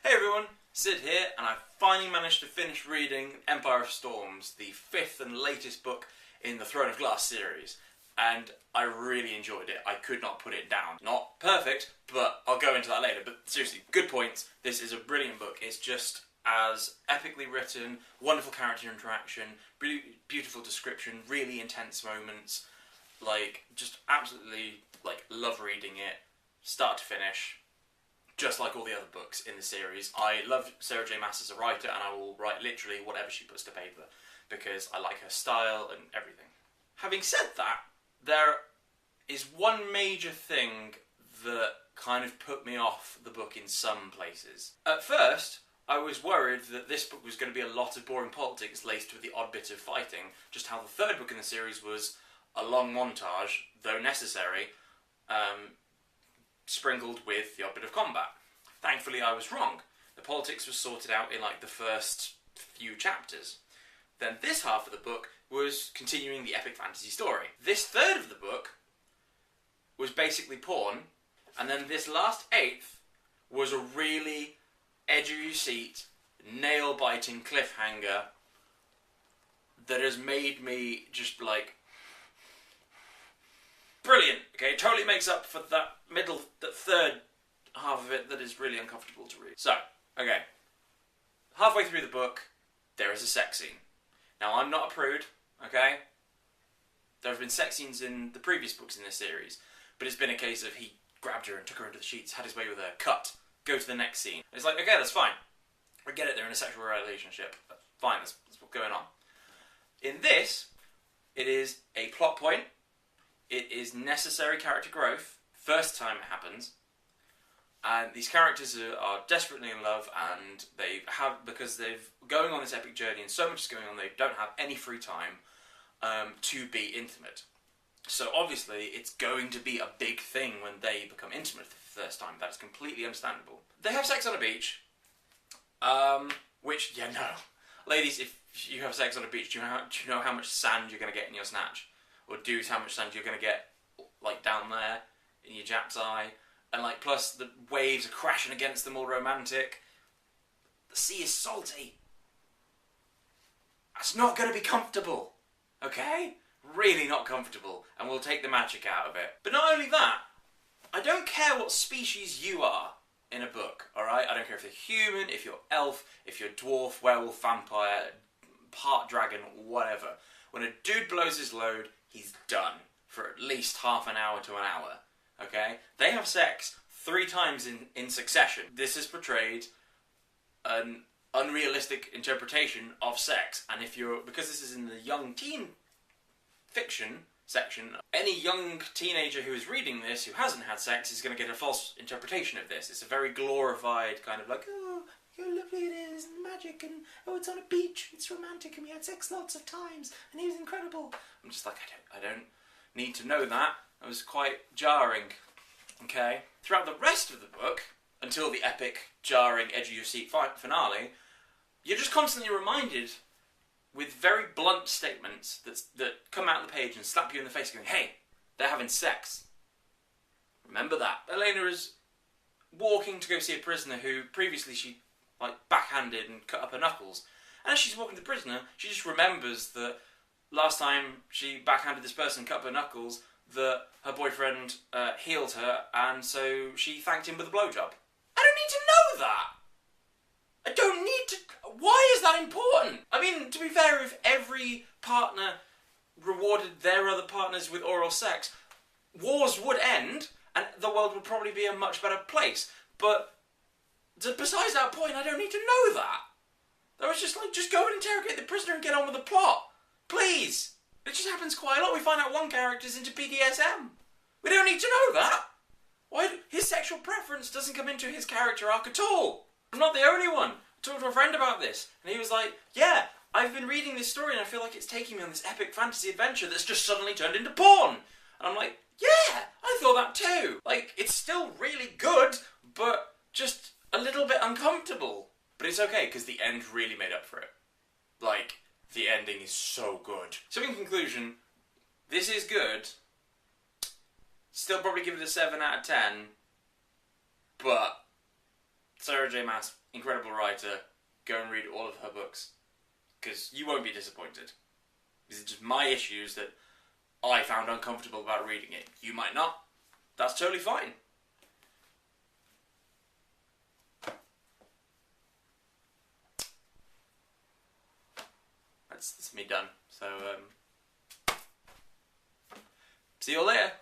Hey everyone, Sid here, and I finally managed to finish reading Empire of Storms, the fifth and latest book in the Throne of Glass series, and I really enjoyed it. I could not put it down. Not perfect, but I'll go into that later, but seriously, good points. This is a brilliant book. It's just as epically written, wonderful character interaction, beautiful description, really intense moments, just absolutely, love reading it, start to finish. Just like all the other books in the series. I love Sarah J. Maas as a writer, and I will write literally whatever she puts to paper because I like her style and everything. Having said that, there is one major thing that kind of put me off the book in some places. At first, I was worried that this book was going to be a lot of boring politics laced with the odd bit of fighting, just how the third book in the series was a long montage, though necessary, sprinkled with the odd bit of combat. Thankfully, I was wrong. The politics was sorted out in the first few chapters. Then this half of the book was continuing the epic fantasy story. This third of the book was basically porn, and then this last eighth was a really edge of your seat, nail-biting cliffhanger that has made me just brilliant, okay? It totally makes up for that third half of it that is really uncomfortable to read. So, okay. Halfway through the book, there is a sex scene. Now, I'm not a prude, okay? There have been sex scenes in the previous books in this series, but it's been a case of he grabbed her and took her into the sheets, had his way with her, cut, go to the next scene. It's okay, that's fine. I get it, they're in a sexual relationship. Fine, that's what's going on. In this, it is a plot point. It is necessary character growth, first time it happens, and these characters are desperately in love, and because they've going on this epic journey and so much is going on, they don't have any free time to be intimate. So obviously it's going to be a big thing when they become intimate for the first time. That's completely understandable. They have sex on a beach, which, yeah, no. Ladies, if you have sex on a beach, do you know how much sand you're going to get in your snatch? Or dudes, how much sand you're going to get, down there in your Jap's eye. And, plus the waves are crashing against them, all romantic. The sea is salty. That's not going to be comfortable, okay? Really not comfortable. And we'll take the magic out of it. But not only that, I don't care what species you are in a book, alright? I don't care if you're human, if you're elf, if you're dwarf, werewolf, vampire, part dragon, whatever. When a dude blows his load, he's done for at least half an hour to an hour, okay? They have sex 3 times in succession. This has portrayed an unrealistic interpretation of sex, and because this is in the young teen fiction section, any young teenager who is reading this who hasn't had sex is going to get a false interpretation of this. It's a very glorified kind of oh, how lovely it is, and magic, and oh, it's on a beach, it's romantic, and we had sex lots of times, and he was incredible. I'm just I don't need to know that. It was quite jarring, okay? Throughout the rest of the book, until the epic, jarring, edge-of-your-seat finale, you're just constantly reminded with very blunt statements that come out of the page and slap you in the face going, hey, they're having sex. Remember that. Elena is walking to go see a prisoner who previously she backhanded and cut up her knuckles. And as she's walking to the prisoner, she just remembers that last time she backhanded this person and cut up her knuckles, that her boyfriend healed her, and so she thanked him with a blowjob. I don't need to know that! I don't need to... Why is that important? I mean, to be fair, if every partner rewarded their other partners with oral sex, wars would end, and the world would probably be a much better place. But besides that point, I don't need to know that. That was just just go and interrogate the prisoner and get on with the plot. Please. It just happens quite a lot. We find out one character's into BDSM. We don't need to know that. Why? His sexual preference doesn't come into his character arc at all. I'm not the only one. I talked to a friend about this, and he was like, yeah, I've been reading this story and I feel like it's taking me on this epic fantasy adventure that's just suddenly turned into porn. And I'm like, yeah, I thought that too. It's still really good, but just a little bit uncomfortable. But it's okay, because the end really made up for it. The ending is so good. So in conclusion, this is good. Still probably give it a 7 out of 10. But Sarah J. Maas, incredible writer. Go and read all of her books, because you won't be disappointed. These are just my issues that I found uncomfortable about reading it. You might not. That's totally fine. That's me done. So, see you all later.